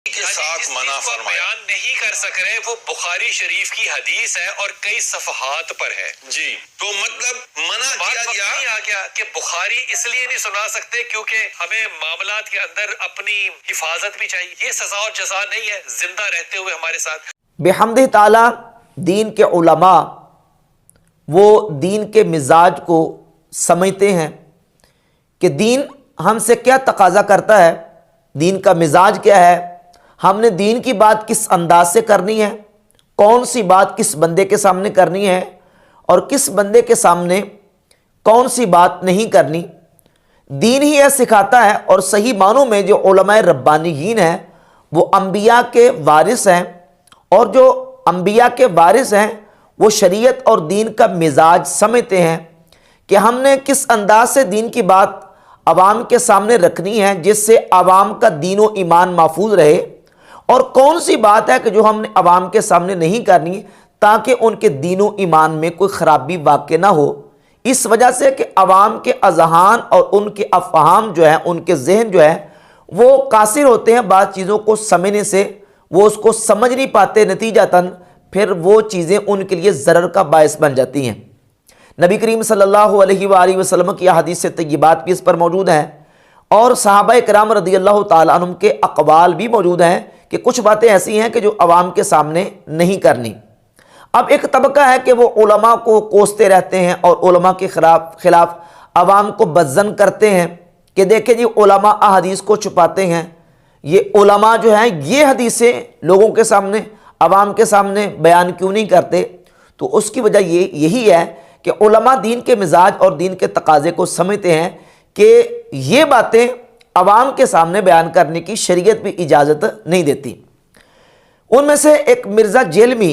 کے ساتھ منع فرمایا بیان نہیں کر سک رہے وہ بخاری شریف کی حدیث ہے اور کئی صفحات پر ہے جی، تو مطلب منع کیا گیا کہ بخاری اس لیے نہیں سنا سکتے کیونکہ ہمیں معاملات کے اندر اپنی حفاظت بھی چاہیے. یہ سزا اور جزا نہیں ہے زندہ رہتے ہوئے ہمارے ساتھ. بحمدہ تعالی دین کے علماء وہ دین کے مزاج کو سمجھتے ہیں کہ دین ہم سے کیا تقاضا کرتا ہے، دین کا مزاج کیا ہے، ہم نے دین کی بات کس انداز سے کرنی ہے، کون سی بات کس بندے کے سامنے کرنی ہے اور کس بندے کے سامنے کون سی بات نہیں کرنی. دین ہی یہ سکھاتا ہے. اور صحیح معنوں میں جو علماء ربانیین ہیں وہ انبیاء کے وارث ہیں، اور جو انبیاء کے وارث ہیں وہ شریعت اور دین کا مزاج سمجھتے ہیں کہ ہم نے کس انداز سے دین کی بات عوام کے سامنے رکھنی ہے جس سے عوام کا دین و ایمان محفوظ رہے، اور کون سی بات ہے کہ جو ہم نے عوام کے سامنے نہیں کرنی تاکہ ان کے دین و ایمان میں کوئی خرابی واقع نہ ہو. اس وجہ سے کہ عوام کے اذہان اور ان کے افہام جو ہیں، ان کے ذہن جو ہے وہ قاصر ہوتے ہیں بعض چیزوں کو سمجھنے سے، وہ اس کو سمجھ نہیں پاتے، نتیجتاً پھر وہ چیزیں ان کے لیے ضرر کا باعث بن جاتی ہیں. نبی کریم صلی اللہ علیہ وآلہ وسلم کی حدیث طیبات بھی اس پر موجود ہیں، اور صحابہ کرام رضی اللہ تعالیٰ عنہم کے اقوال بھی موجود ہیں کہ کچھ باتیں ایسی ہیں کہ جو عوام کے سامنے نہیں کرنی. اب ایک طبقہ ہے کہ وہ علماء کو کوستے رہتے ہیں اور علماء کے خلاف عوام کو بدظن کرتے ہیں کہ دیکھیں جی علماء احادیث کو چھپاتے ہیں، یہ علماء جو ہیں یہ حدیثیں لوگوں کے سامنے عوام کے سامنے بیان کیوں نہیں کرتے. تو اس کی وجہ یہی ہے کہ علماء دین کے مزاج اور دین کے تقاضے کو سمجھتے ہیں کہ یہ باتیں عوام کے سامنے بیان کرنے کی شریعت بھی اجازت نہیں دیتی. ان میں سے ایک مرزا جیلمی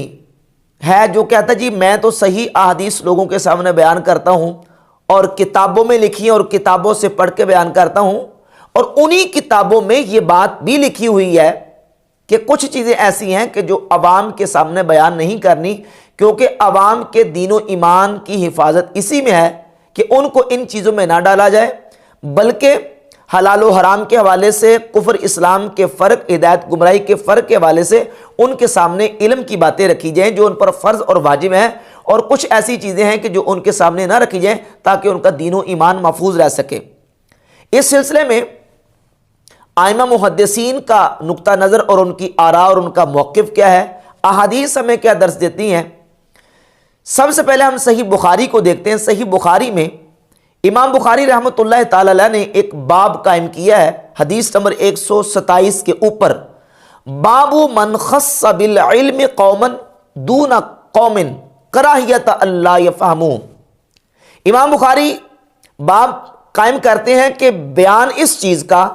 ہے جو کہتا ہے جی میں تو صحیح احادیث لوگوں کے سامنے بیان کرتا ہوں اور کتابوں میں لکھی ہیں اور کتابوں سے پڑھ کے بیان کرتا ہوں، اور انہی کتابوں میں یہ بات بھی لکھی ہوئی ہے کہ کچھ چیزیں ایسی ہیں کہ جو عوام کے سامنے بیان نہیں کرنی، کیونکہ عوام کے دین و ایمان کی حفاظت اسی میں ہے کہ ان کو ان چیزوں میں نہ ڈالا جائے، بلکہ حلال و حرام کے حوالے سے، کفر اسلام کے فرق، ہدایت گمراہی کے فرق کے حوالے سے ان کے سامنے علم کی باتیں رکھی جائیں جو ان پر فرض اور واجب ہیں، اور کچھ ایسی چیزیں ہیں کہ جو ان کے سامنے نہ رکھی جائیں تاکہ ان کا دین و ایمان محفوظ رہ سکے. اس سلسلے میں ائمہ محدثین کا نقطہ نظر اور ان کی آراء اور ان کا موقف کیا ہے، احادیث ہمیں کیا درس دیتی ہیں. سب سے پہلے ہم صحیح بخاری کو دیکھتے ہیں. صحیح بخاری میں امام بخاری رحمۃ اللہ تعالی علیہ نے ایک باب قائم کیا ہے حدیث نمبر 127 کے اوپر، باب من خص بالعلم قوما دون قوم کراہیت اللہ یفہموا. امام بخاری باب قائم کرتے ہیں کہ بیان اس چیز کا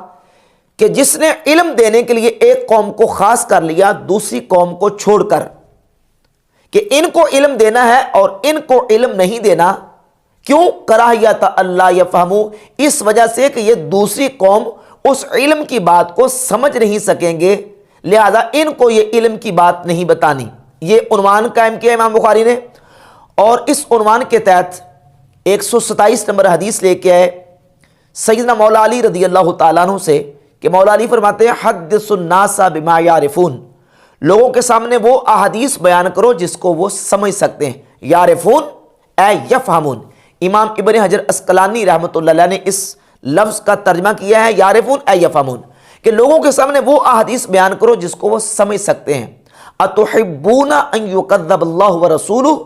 کہ جس نے علم دینے کے لیے ایک قوم کو خاص کر لیا دوسری قوم کو چھوڑ کر، کہ ان کو علم دینا ہے اور ان کو علم نہیں دینا. کیوں؟ کراہیت اللہ یفہموا، اس وجہ سے کہ یہ دوسری قوم اس علم کی بات کو سمجھ نہیں سکیں گے، لہذا ان کو یہ علم کی بات نہیں بتانی. یہ عنوان قائم کیا امام بخاری نے، اور اس عنوان کے تحت 127 نمبر حدیث لے کے آئے سیدنا مولا علی رضی اللہ تعالیٰ عنہ سے کہ مولا علی فرماتے ہیں حدث الناس بما یعرفون، لوگوں کے سامنے وہ احادیث بیان کرو جس کو وہ سمجھ سکتے ہیں. یعرفون اے یفہمون. امام ابن حجر عسقلانی رحمۃ اللہ علیہ نے اس لفظ کا ترجمہ کیا ہے یعرفون اے یفہمون، کہ لوگوں کے سامنے وہ احادیث بیان کرو جس کو وہ سمجھ سکتے ہیں. اتحبون ان یکذب اللہ ورسولہ،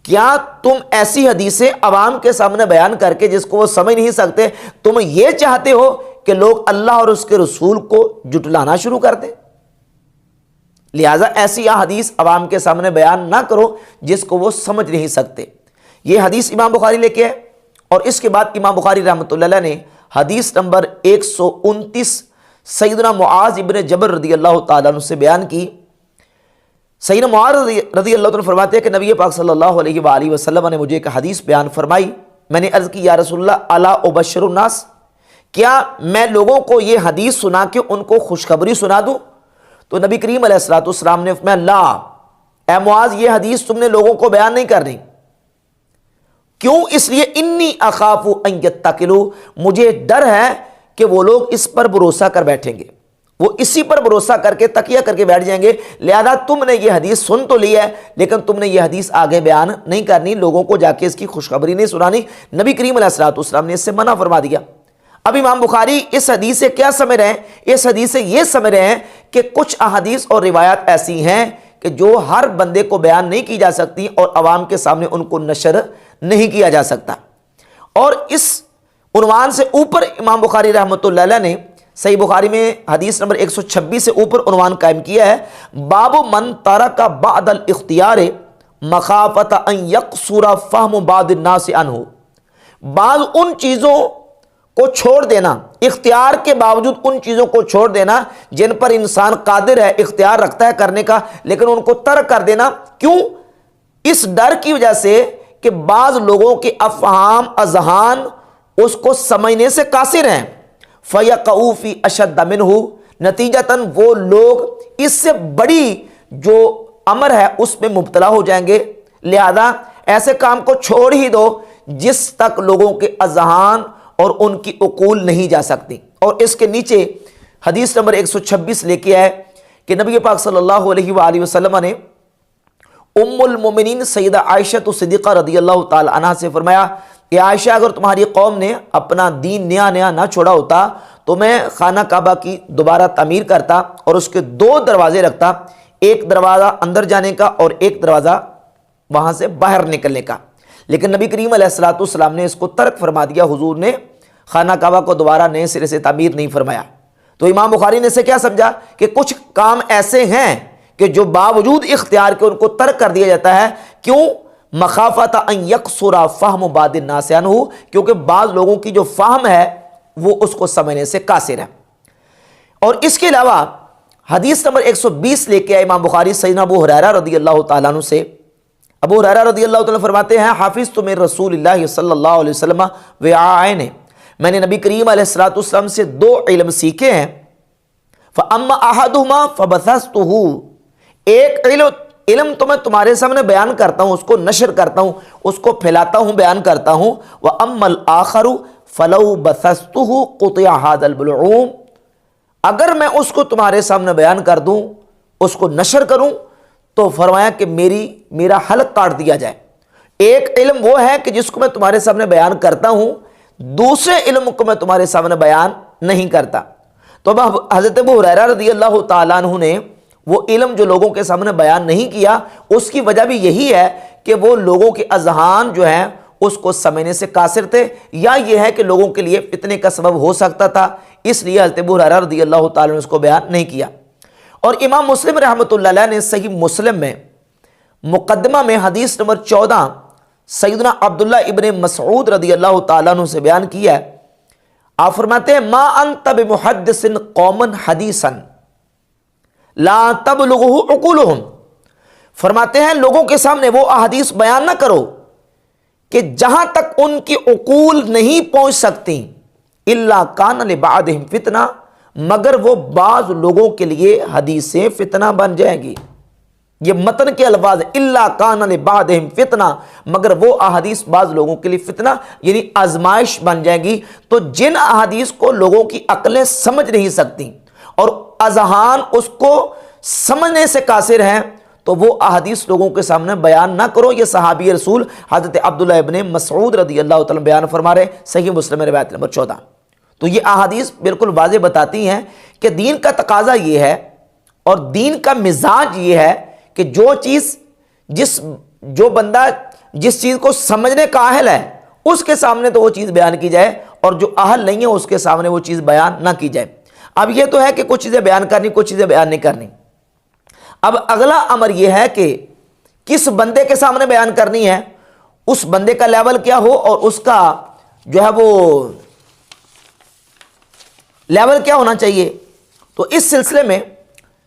کیا تم ایسی حدیثیں عوام کے سامنے بیان کر کے جس کو وہ سمجھ نہیں سکتے تم یہ چاہتے ہو کہ لوگ اللہ اور اس کے رسول کو جھٹلانا شروع کر دیں؟ لہٰذا ایسی حدیث عوام کے سامنے بیان نہ کرو جس کو وہ سمجھ نہیں سکتے. یہ حدیث امام بخاری لے کے ہے. اور اس کے بعد امام بخاری رحمۃ اللہ علیہ نے حدیث نمبر 129 سیدنا معاذ ابن جبل رضی اللہ تعالیٰ عنہ سے بیان کی. سیدنا معاذ رضی اللہ عنہ فرماتے ہیں کہ نبی پاک صلی اللہ علیہ وآلہ وسلم نے مجھے ایک حدیث بیان فرمائی. میں نے عرض کی یا رسول اللہ الا ابشر الناس، کیا میں لوگوں کو یہ حدیث سنا کے ان کو خوشخبری سنا دوں؟ تو نبی کریم علیہ الصلوۃ والسلام نے فرمایا لا، اے معاذ یہ حدیث تم نے لوگوں کو بیان نہیں کرنی. کیوں؟ اس لیے انی اخاف ان یتکلوا، مجھے ڈر ہے کہ وہ لوگ اس پر بھروسہ کر بیٹھیں گے وہ اسی پر بھروسہ کر کے تکیہ کر کے بیٹھ جائیں گے. لہذا تم نے یہ حدیث سن تو لی ہے لیکن تم نے یہ حدیث آگے بیان نہیں کرنی, لوگوں کو جا کے اس کی خوشخبری نہیں سنانی. نبی کریم علیہ الصلوۃ والسلام نے اس سے منع فرما دیا. اب امام بخاری اس حدیث سے کیا سمجھ رہے ہیں؟ اس حدیث سے یہ سمجھ رہے ہیں کہ کچھ احادیث اور روایات ایسی ہیں کہ جو ہر بندے کو بیان نہیں کی جا سکتی اور عوام کے سامنے ان کو نشر نہیں کیا جا سکتا. اور اس عنوان سے اوپر امام بخاری رحمۃ اللہ علیہ نے صحیح بخاری میں حدیث نمبر 126 سے اوپر عنوان قائم کیا ہے, باب من ترک بعد الاختیار مخافت ان یقصر فہم بعض الناس عنہ. بعض ان چیزوں کو چھوڑ دینا, اختیار کے باوجود ان چیزوں کو چھوڑ دینا جن پر انسان قادر ہے, اختیار رکھتا ہے کرنے کا, لیکن ان کو ترک کر دینا. کیوں؟ اس ڈر کی وجہ سے کہ بعض لوگوں کے افہام اذہان اس کو سمجھنے سے قاصر ہیں. فَيَقَعُوا فِي أَشَدَّ مِنْهُ, نتیجتاً وہ لوگ اس سے بڑی جو امر ہے اس میں مبتلا ہو جائیں گے. لہذا ایسے کام کو چھوڑ ہی دو جس تک لوگوں کے اذہان اور ان کی عقول نہیں جا سکتی. اور اس کے نیچے حدیث نمبر 126 لے کے آئے کہ نبی پاک صلی اللہ علیہ وآلہ وسلم نے ام المومنین سیدہ عائشہ صدیقہ رضی اللہ تعالی عنہ سے فرمایا کہ عائشہ, اگر تمہاری قوم نے اپنا دین نیا نہ چھوڑا ہوتا تو میں خانہ کعبہ کی دوبارہ تعمیر کرتا اور اس کے 2 دروازے رکھتا, ایک دروازہ اندر جانے کا اور ایک دروازہ وہاں سے باہر نکلنے کا. لیکن نبی کریم علیہ الصلوۃ والسلام نے اس کو ترک فرما دیا. حضور نے خانہ کعبہ کو دوبارہ نئے سرے سے تعمیر نہیں فرمایا. تو امام بخاری نے اسے کیا سمجھا کہ کچھ کام ایسے ہیں کہ جو باوجود اختیار کے ان کو ترک کر دیا جاتا ہے. کیوں؟ مخافت ان یقصر فہم بعض الناس عنہ, کیونکہ بعض لوگوں کی جو فہم ہے وہ اس کو سمجھنے سے قاصر ہے. اور اس کے علاوہ حدیث نمبر 120 لے کے امام بخاری سیدنا ابو ہریرہ رضی اللہ تعالیٰ عنہ سے. ابو ہریرہ رضی اللہ تعالیٰ فرماتے ہیں, حافظ تو من رسول اللہ صلی اللہ علیہ وسلم وعائن, میں نے نبی کریم علیہ الصلوۃ والسلام سے 2 علم سیکھے ہیں. فاما احدہما فبثثتہ, ایک علم تو میں تمہارے سامنے بیان کرتا ہوں, اس کو نشر کرتا ہوں, اس کو پھیلاتا ہوں, بیان کرتا ہوں. واما الاخر فلو بثثتہ قطع ھذا البلعوم, اگر میں اس کو تمہارے سامنے بیان کر دوں, اس کو نشر کروں, تو فرمایا کہ میرا حلق کاٹ دیا جائے. ایک علم وہ ہے کہ جس کو میں تمہارے سامنے بیان کرتا ہوں, دوسرے علم کو میں تمہارے سامنے بیان نہیں کرتا. تو اب حضرت ابو ہریرہ رضی اللہ تعالیٰ عنہ نے وہ علم جو لوگوں کے سامنے بیان نہیں کیا, اس کی وجہ بھی یہی ہے کہ وہ لوگوں کے اذہان جو ہیں اس کو سمجھنے سے قاصر تھے, یا یہ ہے کہ لوگوں کے لیے فتنے کا سبب ہو سکتا تھا, اس لیے حضرت ابو ہریرہ رضی اللہ تعالیٰ نے اس کو بیان نہیں کیا. اور امام مسلم رحمۃ اللہ علیہ نے صحیح مسلم میں مقدمہ میں حدیث نمبر 14 سیدنا عبداللہ ابن مسعود رضی اللہ تعالیٰ عنہ سے بیان کیا ہے. آپ فرماتے ہیں, ما انت بمحدث قوما حدیثا لا تبلغہ عقولہم, فرماتے ہیں لوگوں کے سامنے وہ احادیث بیان نہ کرو کہ جہاں تک ان کی عقول نہیں پہنچ سکتی. الا کان لبعضہم فتنہ, مگر وہ بعض لوگوں کے لیے حدیثیں فتنہ بن جائیں گی. یہ متن کے الفاظ, الا کان لبعضہم فتنہ, مگر وہ احادیث بعض لوگوں کے لیے فتنہ یعنی آزمائش بن جائے گی. تو جن احادیث کو لوگوں کی عقلیں سمجھ نہیں سکتی اور اذہان اس کو سمجھنے سے قاصر ہیں, تو وہ احادیث لوگوں کے سامنے بیان نہ کرو. یہ صحابی رسول حضرت عبداللہ ابن مسعود رضی اللہ تعالیٰ بیان فرما رہے, صحیح مسلم روایت نمبر 14. تو یہ احادیث بالکل واضح بتاتی ہیں کہ دین کا تقاضا یہ ہے اور دین کا مزاج یہ ہے کہ جو بندہ جس چیز کو سمجھنے کا اہل ہے اس کے سامنے تو وہ چیز بیان کی جائے, اور جو اہل نہیں ہے اس کے سامنے وہ چیز بیان نہ کی جائے. اب یہ تو ہے کہ کچھ چیزیں بیان کرنی, کچھ چیزیں بیان نہیں کرنی. اب اگلا امر یہ ہے کہ کس بندے کے سامنے بیان کرنی ہے, اس بندے کا لیول کیا ہو اور اس کا جو ہے وہ لیول کیا ہونا چاہیے. تو اس سلسلے میں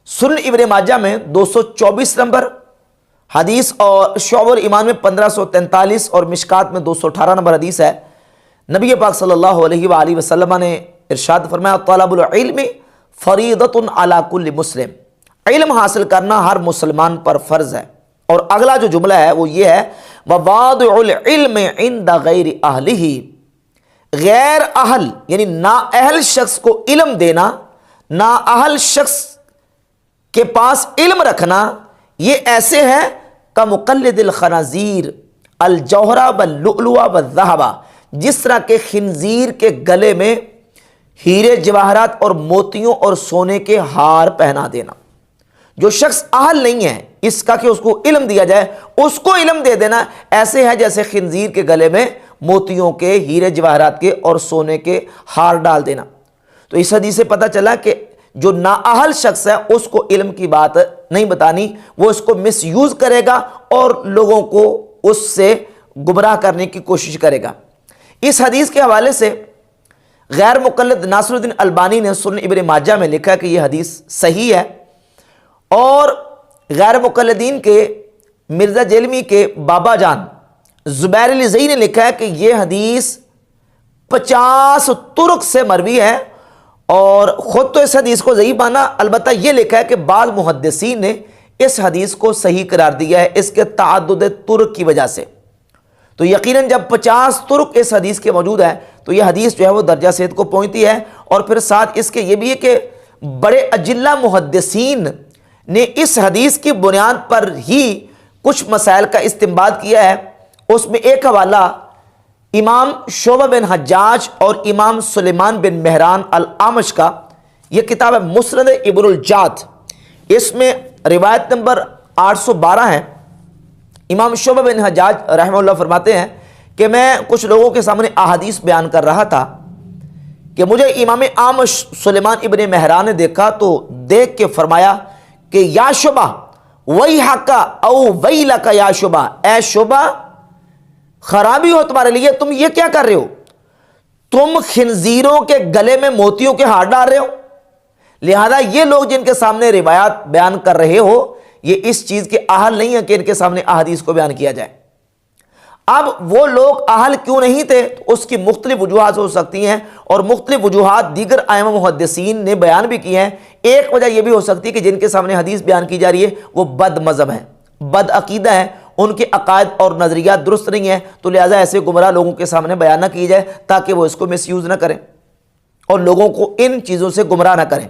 سنن ابن ماجہ میں 224 نمبر حدیث اور شعب الایمان میں 1543 اور مشکات میں 218 نمبر حدیث ہے. نبی پاک صلی اللہ علیہ وآلہ وسلم نے ارشاد فرمایا, طلب العلم فریضۃ علی کل مسلم, علم حاصل کرنا ہر مسلمان پر فرض ہے. اور اگلا جو جملہ ہے وہ یہ ہے, وواضع العلم عند غیر اہلہ, غیر اہل یعنی نااہل شخص کو علم دینا نااہل شخص کے پاس علم رکھنا یہ ایسے ہے کا مقلد الخنازیر الجوہرہ واللؤلؤ والذہب، جس طرح کے خنزیر کے گلے میں ہیرے جواہرات اور موتیوں اور سونے کے ہار پہنا دینا۔ جو شخص اہل نہیں ہے اس کا کہ اس کو علم دیا جائے، اس کو علم دے دینا ایسے ہے جیسے خنزیر کے گلے میں موتیوں کے، ہیرے جواہرات کے اور سونے کے ہار ڈال دینا۔ تو اس حدیث سے پتہ چلا کہ جو نااہل شخص ہے اس کو علم کی بات نہیں بتانی، وہ اس کو مس یوز کرے گا اور لوگوں کو اس سے گمراہ کرنے کی کوشش کرے گا۔ اس حدیث کے حوالے سے غیر مقلد ناصر الدین البانی نے سنن ابن ماجہ میں لکھا کہ یہ حدیث صحیح ہے، اور غیر مقلدین کے مرزا جیلمی کے بابا جان زبیر علی زئی نے لکھا ہے کہ یہ حدیث 50 طرق سے مروی ہے، اور خود تو اس حدیث کو ضعیف مانا، البتہ یہ لکھا ہے کہ بعض محدثین نے اس حدیث کو صحیح قرار دیا ہے اس کے تعدد طرق کی وجہ سے۔ تو یقیناً جب 50 طرق اس حدیث کے موجود ہے تو یہ حدیث جو ہے وہ درجہ صحت کو پہنچتی ہے، اور پھر ساتھ اس کے یہ بھی ہے کہ بڑے اجلہ محدثین نے اس حدیث کی بنیاد پر ہی کچھ مسائل کا استنباط کیا ہے۔ اس میں ایک حوالہ امام شعبہ بن حجاج اور امام سلیمان بن مہران الاعمش کا، یہ کتاب ہے مسند ابن الجاد، اس میں روایت نمبر 812 ہے۔ امام شعبہ بن حجاج رحمہ اللہ فرماتے ہیں کہ میں کچھ لوگوں کے سامنے احادیث بیان کر رہا تھا کہ مجھے امام اعمش سلیمان ابن مہران نے دیکھا تو دیکھ کے فرمایا کہ یا شعبہ ویحک او ویلک یا شعبہ، اے شعبہ خرابی ہو تمہارے لیے، تم یہ کیا کر رہے ہو؟ تم خنزیروں کے گلے میں موتیوں کے ہار ڈال رہے ہو۔ لہذا یہ لوگ جن کے سامنے روایات بیان کر رہے ہو یہ اس چیز کے اہل نہیں ہے کہ ان کے سامنے احادیث کو بیان کیا جائے۔ اب وہ لوگ اہل کیوں نہیں تھے اس کی مختلف وجوہات ہو سکتی ہیں، اور مختلف وجوہات دیگر ائمہ محدثین نے بیان بھی کی ہیں۔ ایک وجہ یہ بھی ہو سکتی ہے کہ جن کے سامنے حدیث بیان کی جا رہی ہے وہ بد مذہب ہیں، بد عقیدہ ہیں، ان کے عقائد اور نظریات درست نہیں ہیں، تو لہٰذا ایسے گمراہ لوگوں کے سامنے بیان نہ کی جائے تاکہ وہ اس کو مس یوز نہ کریں اور لوگوں کو ان چیزوں سے گمراہ نہ کریں۔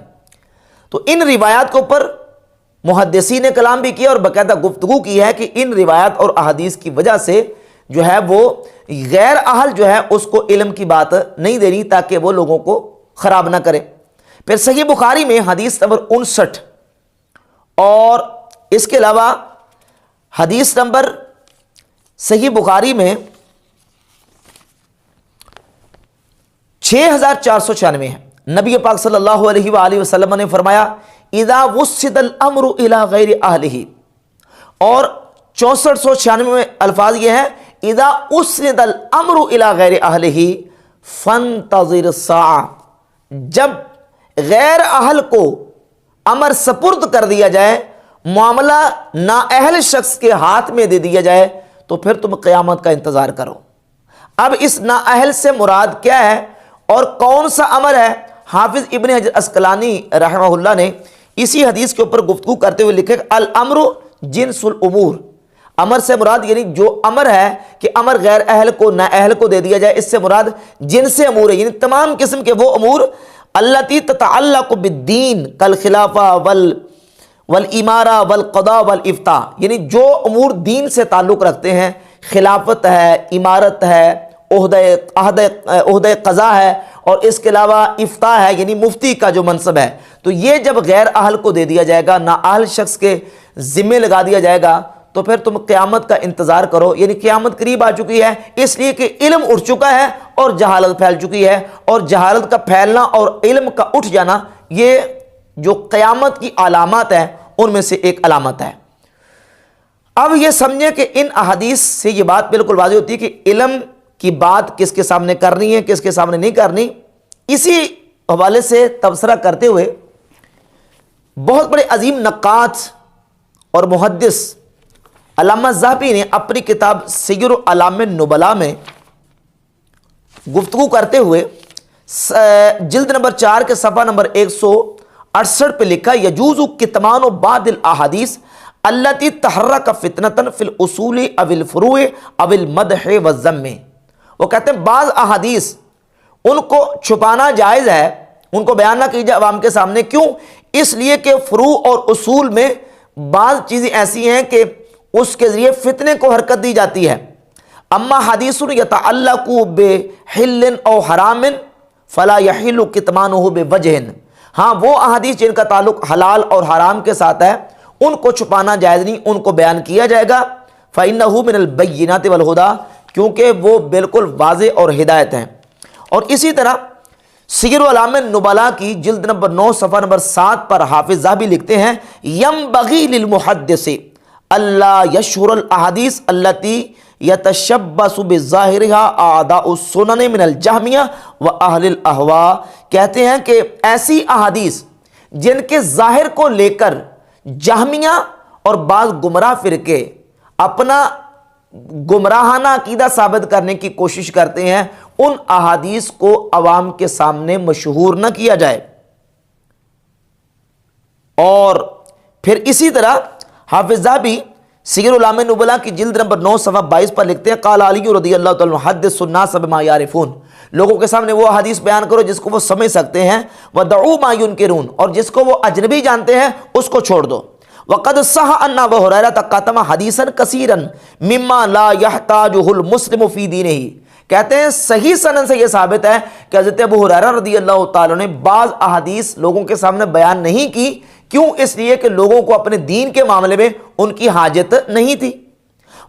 تو ان روایات کے اوپر محدثین نے کلام بھی کیا اور باقاعدہ گفتگو کی ہے کہ ان روایات اور احادیث کی وجہ سے جو ہے وہ غیر اہل جو ہے اس کو علم کی بات نہیں دینی تاکہ وہ لوگوں کو خراب نہ کرے۔ پھر صحیح بخاری میں حدیث نمبر 59 اور اس کے علاوہ حدیث نمبر صحیح بخاری میں 6496 ہے۔ نبی پاک صلی اللہ علیہ وآلہ وسلم نے فرمایا اذا وسد الامر الى غیر اہلہ، اور 6496 میں الفاظ یہ ہیں اذا اسند الامر الى غیر اہلہ فانتظر الساعہ، جب غیر اہل کو امر سپرد کر دیا جائے، معاملہ نااہل شخص کے ہاتھ میں دے دیا جائے تو پھر تم قیامت کا انتظار کرو۔ اب اس نااہل سے مراد کیا ہے اور کون سا امر ہے؟ حافظ ابن حجر اسقلانی رحمہ اللہ نے اسی حدیث کے اوپر گفتگو کرتے ہوئے لکھے الامر جنس الامور، امر سے مراد یعنی جو امر ہے کہ امر غیر اہل کو نااہل کو دے دیا جائے، اس سے مراد جنس امور ہے، یعنی تمام قسم کے وہ امور التی تتعلق بالدین کالخلافہ والامارہ والقضاء والافتاء، یعنی جو امور دین سے تعلق رکھتے ہیں، خلافت ہے، امارت ہے، عہدہ قضاء ہے، اور اس کے علاوہ افتاء ہے یعنی مفتی کا جو منصب ہے، تو یہ جب غیر اہل کو دے دیا جائے گا، نااہل شخص کے ذمے لگا دیا جائے گا تو پھر تم قیامت کا انتظار کرو، یعنی قیامت قریب آ چکی ہے، اس لیے کہ علم اٹھ چکا ہے اور جہالت پھیل چکی ہے، اور جہالت کا پھیلنا اور علم کا اٹھ جانا یہ جو قیامت کی علامات ہیں ان میں سے ایک علامت ہے۔ اب یہ سمجھیں کہ ان احادیث سے یہ بات بالکل واضح ہوتی ہے کہ علم کی بات کس کے سامنے کرنی ہے، کس کے سامنے نہیں کرنی۔ اسی حوالے سے تبصرہ کرتے ہوئے بہت بڑے عظیم نقاد اور محدث علامہ ذہبی نے اپنی کتاب سیر اعلام النبلاء میں گفتگو کرتے ہوئے جلد نمبر 4 کے صفحہ نمبر 168 پہ لکھا یجوز کتمان بعض الاحادیث التی تحرک فتنة فی الاصول او الفروع او المدح والذم، وہ کہتے ہیں بعض احادیث ان کو چھپانا جائز ہے ان کو بیان نہ کیجیے عوام کے سامنے. کیوں؟ اس لیے کہ فروع اور اصول میں بعض چیزیں ایسی ہیں کہ اس کے ذریعے فتنے کو حرکت دی جاتی ہے. اما حدیث یتعلق بحل او حرام فلا یحل کتمانہ بوجہ. ہاں وہ احادیث جن کا تعلق حلال اور حرام کے ساتھ ہے ان کو چھپانا جائز نہیں، ان کو بیان کیا جائے گا. فإنہ من البینات والہدی، کیونکہ وہ بالکل واضح اور ہدایت ہیں. اور اسی طرح سیر اعلام النبلاء کی جلد نمبر 9 صفحہ نمبر 7 پر حافظ ذہبی لکھتے ہیں ینبغی للمحدث الا یشہر الاحادیث التی یتشبث بظاہرها اعداء السنن من الجہمیہ واہل الاہواء. کہتے ہیں کہ ایسی احادیث جن کے ظاہر کو لے کر جہمیہ اور بعض گمراہ فرقے اپنا گمراہانہ عقیدہ ثابت کرنے کی کوشش کرتے ہیں، ان احادیث کو عوام کے سامنے مشہور نہ کیا جائے. اور پھر اسی طرح حافظ ذہبی سیر اعلام النبلاء کی جلد نمبر 9 صفحہ 22 پر لکھتے ہیں قال علی رضی اللہ تعالیٰ عنہ حدث الناس بما یعرفون. لوگوں کے سامنے وہ حدیث بیان کرو جس کو وہ سمجھ سکتے ہیں. ودعوا ما ینکرون، اور جس کو وہ اجنبی جانتے ہیں اس کو چھوڑ دو. وقد صح ان ابا ہریرہ قتم حدیثا کثیرا مما لا يحتاجه المسلم فی دینہ. کہتے ہیں صحیح سند سے یہ ثابت ہے کہ حضرت ابو ہریرہ رضی اللہ تعالیٰ نے بعض احادیث لوگوں کے سامنے بیان نہیں کی. کیوں؟ اس لیے کہ لوگوں کو اپنے دین کے معاملے میں ان کی حاجت نہیں تھی.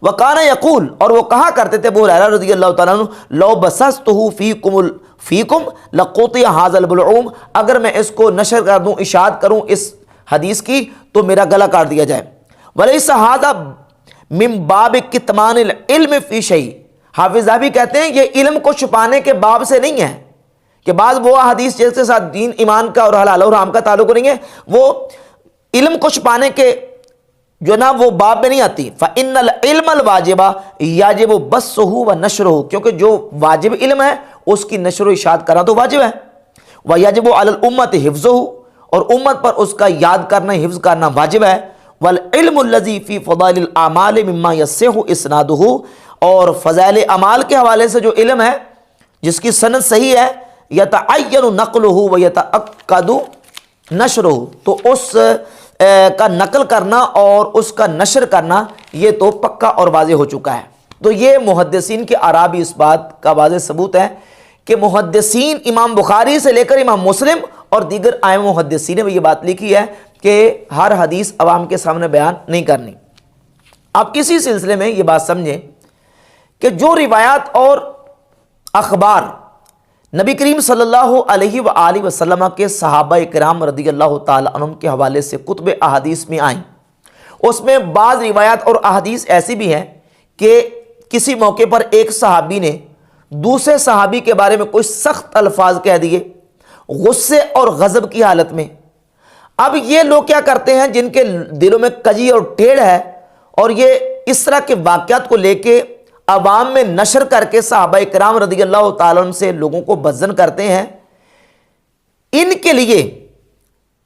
وکان یقول، اور وہ کہا کرتے تھے ابو ہریرہ رضی اللہ تعالیٰ عنہ لو بسستہ فیکم لقطع ھذا البلعوم، اگر میں اس کو نشر کر دوں، اشاعت کروں اس حدیث کی تو میرا گلا کاٹ دیا جائے. ولیس ھذا من باب کتمان العلم فی شیء. حافظ ذہبی کہتے ہیں یہ علم کو چھپانے کے باب سے نہیں ہے کہ بعض وہ حدیث جس کے ساتھ دین ایمان کا اور حلال اور حرام کا تعلق نہیں ہے، وہ علم کو چھپانے کے جو نا وہ باب میں نہیں آتی. فإن العلم الواجب یجب بثہ ونشرہ، کیونکہ جو واجب علم ہے اس کی نشر و اشاعت کرنا تو واجب ہے. ویجب علی الامت حفظہ، اور امت پر اس کا یاد کرنا حفظ کرنا واجب ہے. والعلم الذی فی فضائل الاعمال مما یصح اسنادہ، اور فضائل اعمال کے حوالے سے جو علم ہے جس کی سند صحیح ہے یتعین نقلہ ویتأکد نشرہ، تو اس کا نقل کرنا اور اس کا نشر کرنا یہ تو پکا اور واضح ہو چکا ہے. تو یہ محدثین کے آراء بھی اس بات کا واضح ثبوت ہے کہ محدثین امام بخاری سے لے کر امام مسلم اور دیگر ائمہ محدثین نے بھی یہ بات لکھی ہے کہ ہر حدیث عوام کے سامنے بیان نہیں کرنی. اب اسی سلسلے میں یہ بات سمجھیں کہ جو روایات اور اخبار نبی کریم صلی اللہ علیہ وآلہ وسلم کے صحابہ کرام رضی اللہ تعالی عنہم کے حوالے سے کتب احادیث میں آئیں، اس میں بعض روایات اور احادیث ایسی بھی ہیں کہ کسی موقع پر ایک صحابی نے دوسرے صحابی کے بارے میں کوئی سخت الفاظ کہہ دیے غصے اور غضب کی حالت میں. اب یہ لوگ کیا کرتے ہیں جن کے دلوں میں کجی اور ٹیڑھ ہے اور یہ اس طرح کے واقعات کو لے کے عوام میں نشر کر کے صحابہ کرام رضی اللہ تعالیٰ عنہ سے لوگوں کو بدظن کرتے ہیں. ان کے لیے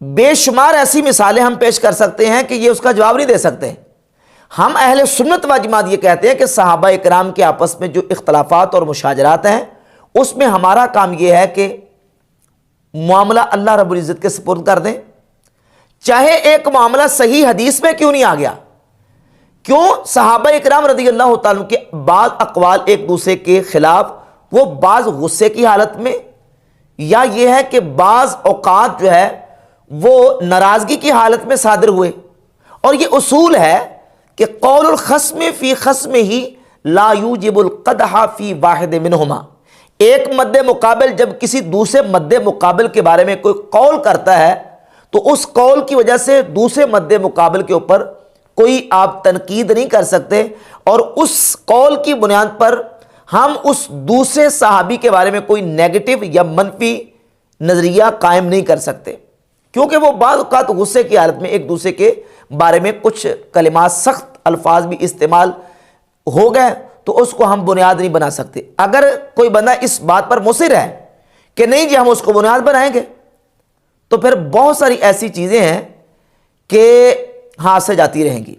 بے شمار ایسی مثالیں ہم پیش کر سکتے ہیں کہ یہ اس کا جواب نہیں دے سکتے. ہم اہل سنت و جماعت یہ کہتے ہیں کہ صحابہ کرام کے آپس میں جو اختلافات اور مشاجرات ہیں اس میں ہمارا کام یہ ہے کہ معاملہ اللہ رب العزت کے سپرد کر دیں، چاہے ایک معاملہ صحیح حدیث میں کیوں نہیں آ گیا. کیوں؟ صحابہ اکرام رضی اللہ تعالیٰ کے بعض اقوال ایک دوسرے کے خلاف وہ بعض غصے کی حالت میں، یا یہ ہے کہ بعض اوقات جو ہے وہ ناراضگی کی حالت میں صادر ہوئے. اور یہ اصول ہے کہ قول الخصم فی خصم ہی لا یوجب القدح فی واحد منہما. ایک مد مقابل جب کسی دوسرے مد مقابل کے بارے میں کوئی قول کرتا ہے تو اس قول کی وجہ سے دوسرے مد مقابل کے اوپر کوئی آپ تنقید نہیں کر سکتے، اور اس قول کی بنیاد پر ہم اس دوسرے صحابی کے بارے میں کوئی نیگیٹو یا منفی نظریہ قائم نہیں کر سکتے، کیونکہ وہ بعض اوقات غصے کی حالت میں ایک دوسرے کے بارے میں کچھ کلمات سخت الفاظ بھی استعمال ہو گئے تو اس کو ہم بنیاد نہیں بنا سکتے. اگر کوئی بندہ اس بات پر مصر ہے کہ نہیں جی ہم اس کو بنیاد بنائیں گے تو پھر بہت ساری ایسی چیزیں ہیں کہ ہاتھ سے جاتی رہیں گی.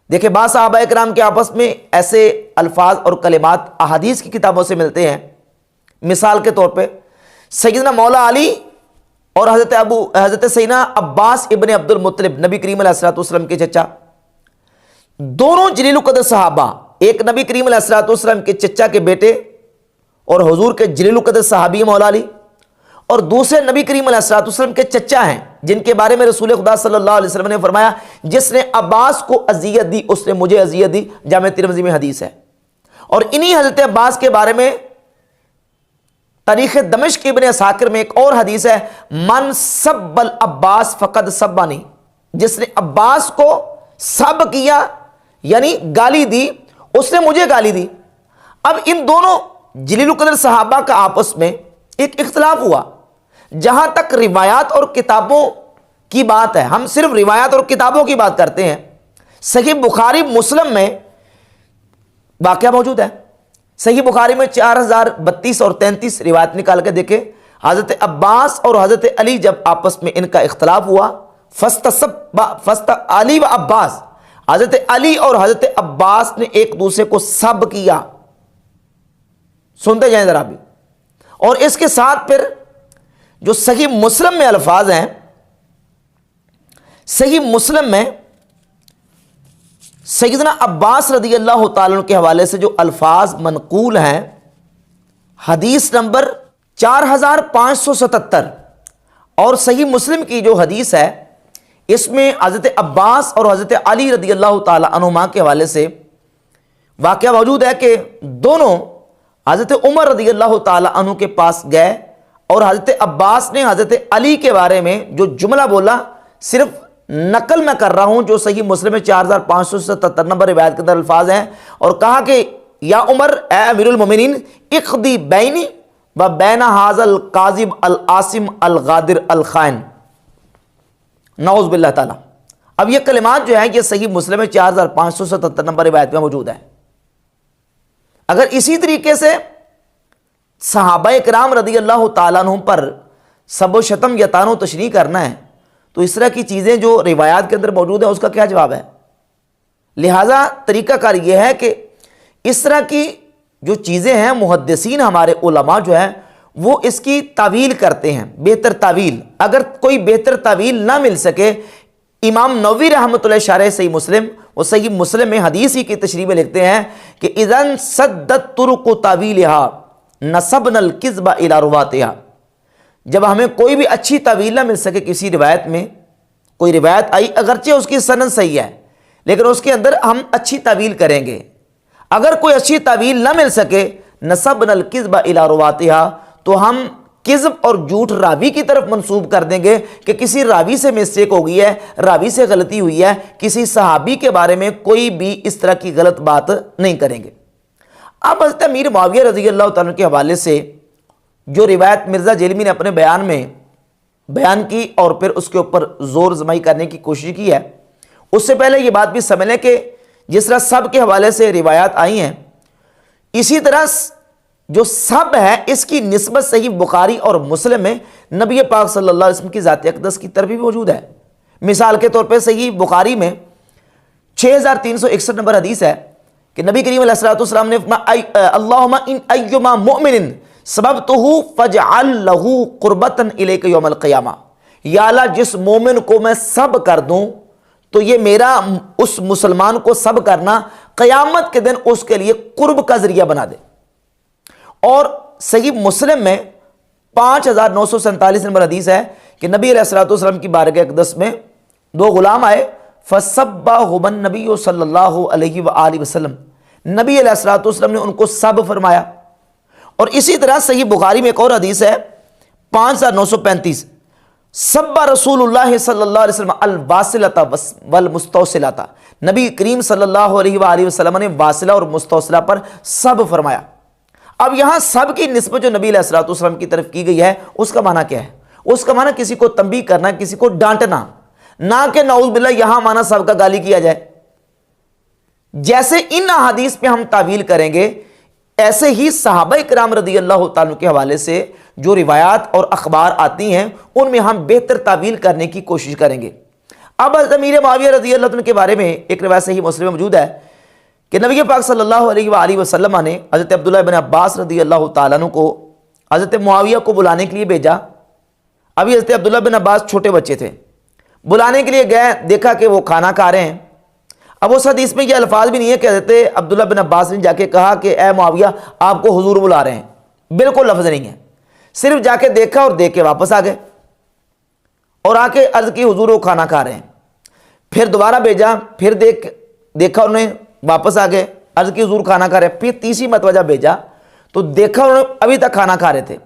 دیکھیں بعض صحابہ کرام کے آپس میں ایسے الفاظ اور کلمات احادیث کی کتابوں سے ملتے ہیں. مثال کے طور پہ سیدنا مولا علی اور حضرت سیدنا عباس ابن عبد المطلب نبی کریم علیہ الصلوۃ والسلام کے چچا، دونوں جلیل القدر صحابہ، ایک نبی کریم علیہ الصلوۃ والسلام کے چچا کے بیٹے اور حضور کے جلیل القدر صحابی مولا علی، اور دوسرے نبی کریم علیہ الصلوۃ والسلام کے چچا ہیں جن کے بارے میں رسول خدا صلی اللہ علیہ وسلم نے فرمایا جس نے عباس کو اذیت دی اس نے مجھے اذیت دی، جامع ترمذی میں حدیث ہے۔ اور انہی حضرت عباس کے بارے میں تاریخ دمشق ابن عساکر میں ایک اور حدیث ہے، من سب العباس فقد سبانی، جس نے عباس کو سب کیا یعنی گالی دی اس نے مجھے گالی دی۔ اب ان دونوں جلیل القدر صحابہ کا آپس میں ایک اختلاف ہوا، جہاں تک روایات اور کتابوں کی بات ہے، ہم صرف روایات اور کتابوں کی بات کرتے ہیں۔ صحیح بخاری مسلم میں واقعہ موجود ہے، صحیح بخاری میں 4032 اور 33 روایت نکال کے دیکھیں، حضرت عباس اور حضرت علی جب آپس میں ان کا اختلاف ہوا، فست علی و عباس، حضرت علی اور حضرت عباس نے ایک دوسرے کو سب کیا۔ سنتے جائیں ذرا بھی۔ اور اس کے ساتھ پھر جو صحیح مسلم میں الفاظ ہیں، صحیح مسلم میں سیدنا عباس رضی اللہ تعالیٰ عنہ کے حوالے سے جو الفاظ منقول ہیں، حدیث نمبر 4577 اور صحیح مسلم کی جو حدیث ہے اس میں حضرت عباس اور حضرت علی رضی اللہ تعالیٰ عنہما کے حوالے سے واقعہ موجود ہے کہ دونوں حضرت عمر رضی اللہ تعالیٰ عنہ کے پاس گئے اور حضرت عباس نے حضرت علی کے بارے میں جو جملہ بولا، صرف نقل میں کر رہا ہوں، جو صحیح مسلم میں 4577 نمبر روایت کے اندر الفاظ ہیں، اور کہا کہ یا عمر اے امیر المومنین اقضی بینی و بین ھذا الکاذب العاصم الغادر الخائن، نعوذ باللہ تعالیٰ۔ اب یہ کلمات جو ہیں یہ صحیح مسلم میں 4577 نمبر روایت میں موجود ہیں۔ اگر اسی طریقے سے صحابہ کرام رضی اللہ تعالیٰ عنہ پر سب و شتم یا طعن و تشنیع کرنا ہے تو اس طرح کی چیزیں جو روایات کے اندر موجود ہیں اس کا کیا جواب ہے؟ لہٰذا طریقہ کار یہ ہے کہ اس طرح کی جو چیزیں ہیں محدثین ہمارے علماء جو ہیں وہ اس کی تعویل کرتے ہیں، بہتر تعویل۔ اگر کوئی بہتر تعویل نہ مل سکے، امام نووی رحمۃ اللہ شارح صحیح مسلم، وہ صحیح مسلم میں حدیث ہی کی تشریح میں لکھتے ہیں کہ اذن سدت طرق تعویلها نسبنا الکذب الی رواتها، جب ہمیں کوئی بھی اچھی تعویل نہ مل سکے کسی روایت میں، کوئی روایت آئی اگرچہ اس کی سند صحیح ہے لیکن اس کے اندر ہم اچھی تعویل کریں گے، اگر کوئی اچھی تعویل نہ مل سکے نسبنا الکذب الی رواتها، تو ہم کذب اور جھوٹ راوی کی طرف منسوب کر دیں گے کہ کسی راوی سے مسٹیک ہو گئی ہے، راوی سے غلطی ہوئی ہے، کسی صحابی کے بارے میں کوئی بھی اس طرح کی غلط بات نہیں کریں گے۔ اب حضرت امیر معاویہ رضی اللہ تعالیٰ کے حوالے سے جو روایت مرزا جیلمی نے اپنے بیان میں بیان کی اور پھر اس کے اوپر زور زمائی کرنے کی کوشش کی ہے، اس سے پہلے یہ بات بھی سمجھ لیں کہ جس طرح سب کے حوالے سے روایات آئی ہیں، اسی طرح جو سب ہے اس کی نسبت صحیح بخاری اور مسلم میں نبی پاک صلی اللہ علیہ وسلم کی ذات اقدس کی طرف بھی موجود ہے۔ مثال کے طور پہ صحیح بخاری میں 6361 نمبر حدیث ہے کہ نبی کریم علیہ السلام نے فرمایا اللہم ان ایما مؤمن سببتہ فاجعل لہ قربتا الیک یوم القیامہ، یا اللہ جس مومن کو میں سب کر دوں تو یہ میرا اس مسلمان کو سب کرنا قیامت کے دن اس کے لیے قرب کا ذریعہ بنا دے۔ اور صحیح مسلم میں 5947 نمبر حدیث ہے کہ نبی علیہ السلام کی بارگاہ اقدس میں دو غلام آئے، فَسَبَّهُمَ النَّبِيُّ صلی اللہ علیہ وآلہ وسلم، نبی علیہ السلام نے ان کو سب فرمایا۔ اور اسی طرح صحیح بخاری میں ایک اور حدیث ہے 5935، سب رسول اللہ صلی اللہ علیہ وسلم الواصلۃ والمستوصلۃ، نبی کریم صلی اللہ علیہ وآلہ وسلم نے واصلہ اور مستوصلہ پر سب فرمایا۔ اب یہاں سب کی نسبت جو نبی علیہ السلام کی طرف کی گئی ہے اس کا معنی کیا ہے؟ اس کا معنی کسی کو تنبیہ کرنا، کسی کو ڈانٹنا، نہ کہ نعوذ باللہ یہاں معنی سب کا گالی کیا جائے۔ جیسے ان احادیث پہ ہم تعویل کریں گے ایسے ہی صحابہ کرام رضی اللہ تعالیٰ کے حوالے سے جو روایات اور اخبار آتی ہیں ان میں ہم بہتر تعویل کرنے کی کوشش کریں گے۔ اب حضرت امیر معاویہ رضی اللہ عنہ کے بارے میں ایک روایت صحیح مسلم میں موجود ہے کہ نبی پاک صلی اللہ علیہ وآلہ وسلم نے حضرت عبداللہ بن عباس رضی اللہ تعالیٰ عنہ کو حضرت معاویہ کو بلانے کے لیے بھیجا۔ ابھی حضرت عبداللہ بن عباس چھوٹے بچے تھے, بلانے کے لیے گئے, دیکھا کہ وہ کھانا کھا رہے ہیں. اب اس حدیث میں یہ الفاظ بھی نہیں ہے کہ حضرت عبداللہ بن عباس نے جا کے کہا کہ اے معاویہ آپ کو حضور بلا رہے ہیں, بالکل لفظ نہیں ہے, صرف جا کے دیکھا اور دیکھ کے واپس آ گئے اور آ کے عرض کی حضور وہ کھانا کھا رہے ہیں. پھر دوبارہ بھیجا, پھر دیکھا انہیں, واپس آ گئے, عرض کی حضور کھانا کھا رہے ہیں. پھر تیسری مرتبہ بیجا تو دیکھا انہوں نے ابھی تک کھانا کھا رہے تھے,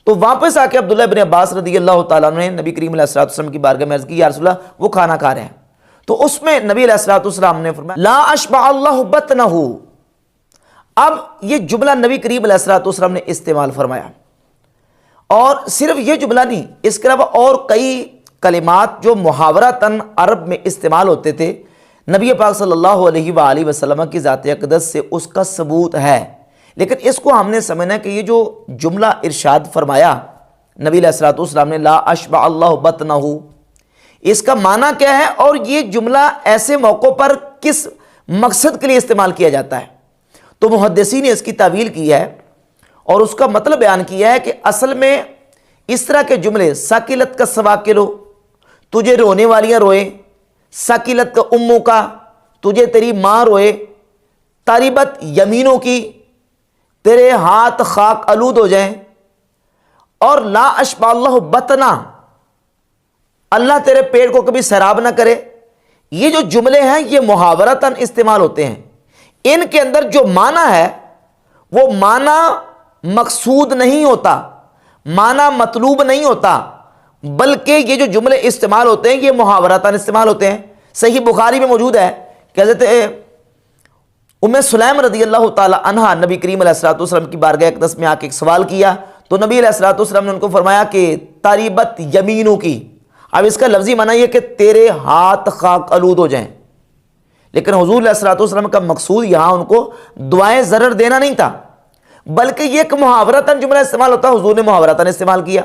تو واپس آ کے عبداللہ بن عباس رضی اللہ تعالیٰ عنہ نے نبی کریم علیہ الصلوۃ والسلام کی بارگاہ میں عرض کی یا رسول اللہ وہ کھانا کھا رہے ہیں. تو اس میں نبی علیہ الصلوۃ والسلام نے فرمایا لا اشبع اللہ بطنہ. اب یہ جملہ نبی کریم علیہ الصلوۃ والسلام نے استعمال فرمایا, اور صرف یہ جملہ نہیں, اس کے علاوہ اور کئی کلمات جو محاورتاً عرب میں استعمال ہوتے تھے, نبی پاک صلی اللہ علیہ وآلہ وسلم کی ذات اقدس سے اس کا ثبوت ہے. لیکن اس کو ہم نے سمجھنا کہ یہ جو جملہ ارشاد فرمایا نبی علیہ الصلوۃ والسلام نے لا اشبع اللہ بطنہ, اس کا معنی کیا ہے, اور یہ جملہ ایسے موقع پر کس مقصد کے لیے استعمال کیا جاتا ہے. تو محدثین نے اس کی تعویل کی ہے اور اس کا مطلب بیان کیا ہے کہ اصل میں اس طرح کے جملے ثقلت کا سواکلو, تجھے رونے والیاں روئیں, ثقلت کا امو کا, تجھے تیری ماں روئے, تاریبت یمینوں کی, تیرے ہاتھ خاک آلود ہو جائیں, اور لا اشبع اللہ بطنہ, اللہ تیرے پیٹ کو کبھی سیراب نہ کرے. یہ جو جملے ہیں یہ محاورتاً استعمال ہوتے ہیں. ان کے اندر جو معنی ہے وہ معنی مقصود نہیں ہوتا, معنی مطلوب نہیں ہوتا, بلکہ یہ جو جملے استعمال ہوتے ہیں یہ محاورتاً استعمال ہوتے ہیں. صحیح بخاری میں موجود ہے کہ حضرت ام سلیم رضی اللہ تعالی عنہا نبی کریم علیہ الصلوۃ والسلام کی بارگاہ اقدس میں آ کے ایک سوال کیا, تو نبی علیہ الصلوۃ والسلام نے ان کو فرمایا کہ تاریبت یمینوں کی. اب اس کا لفظی معنی یہ کہ تیرے ہاتھ خاک آلود ہو جائیں, لیکن حضور علیہ الصلوۃ والسلام کا مقصود یہاں ان کو دعائیں ضرر دینا نہیں تھا, بلکہ یہ ایک محاورتاً جملہ استعمال ہوتا, حضور نے محاورتاً استعمال کیا.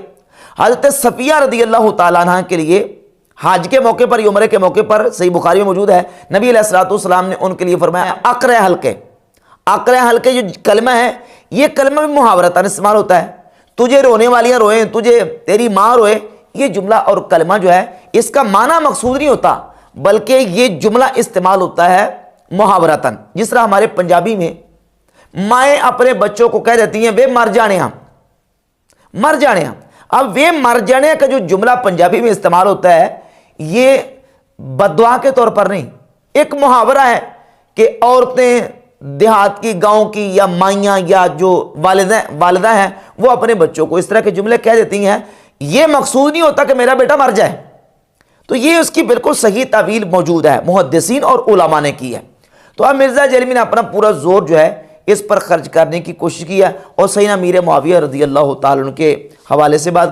حضرت صفیہ رضی اللہ تعالیٰ عنہ کے لیے حج کے موقع پر, عمرے کے موقع پر, صحیح بخاری میں موجود ہے, نبی علیہ الصلوۃ والسلام نے ان کے لیے فرمایا اقرع حلقے. اقرع حلقے جو کلمہ ہے یہ کلمہ بھی محاورتاً استعمال ہوتا ہے. تجھے رونے والیاں روئیں, تجھے تیری ماں روئے, یہ جملہ اور کلمہ جو ہے اس کا معنی مقصود نہیں ہوتا, بلکہ یہ جملہ استعمال ہوتا ہے محاورتاً. جس طرح ہمارے پنجابی میں مائیں اپنے بچوں کو کہہ دیتی ہیں وے مر جانے ہم, مر جانے ہم. اب وے مر جانے کا جو جملہ پنجابی میں استعمال ہوتا ہے یہ بددعا کے طور پر نہیں, ایک محاورہ ہے کہ عورتیں دیہات کی, گاؤں کی, یا مائیاں یا جو والدہ ہیں وہ اپنے بچوں کو اس طرح کے جملے کہہ دیتی ہیں. یہ مقصود نہیں ہوتا کہ میرا بیٹا مر جائے. تو یہ اس کی بالکل صحیح تعویل موجود ہے, محدثین اور علماء نے کی ہے. تو اب مرزا جیلمی نے اپنا پورا زور جو ہے اس پر خرچ کرنے کی کوشش کی ہے اور سیدنا امیر معاویہ رضی اللہ تعالیٰ عنہ کے حوالے سے بات کی.